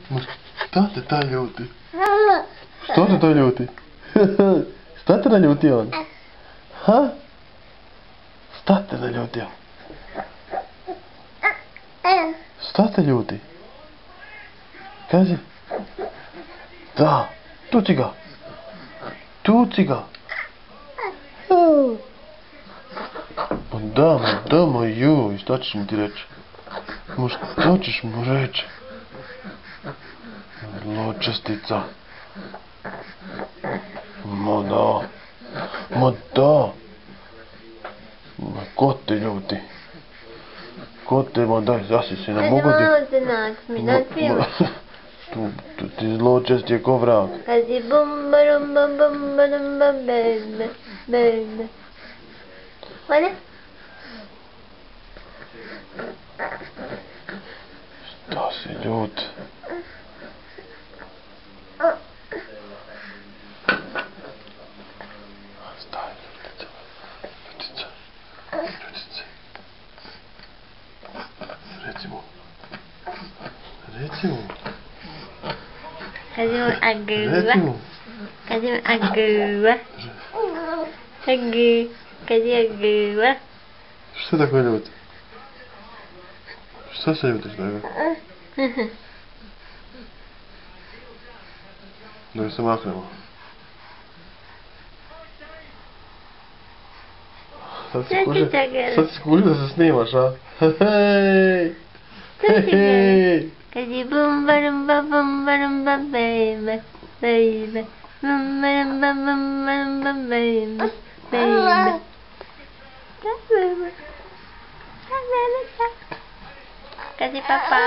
Ну что ты талютый? Что ты талютый? Что ты талютый он? Ха? Что ты талютый? Что ты лютый? Кажи. Да. Тутига. Тутига. Да, мою. И что ты мне речь? Может, хочешь мне речь? Лочестица. Мода. Мода. Кот ты лютый. Кот ты мода. Зasi si ne mogu ti... Ti zločest je ko vrag. Kazi bum barum bum bum barum bum bum bum. Olha. Šta si ljut? Staj, ljutica. Ljutica. Ljutice. Recimo. Recimo. Kazi mu agua. Recimo. Kazi mu agua. Agua. Kazi agua. Što tako ljut? Što se ljutiš tako? Da se maknemo. Sad si kuži da se snimaš, a? Hej! Hej! Kazi bum barum bum bum barum bum baby baby bum barum bum bum barum bum baby baby. Kazi papa.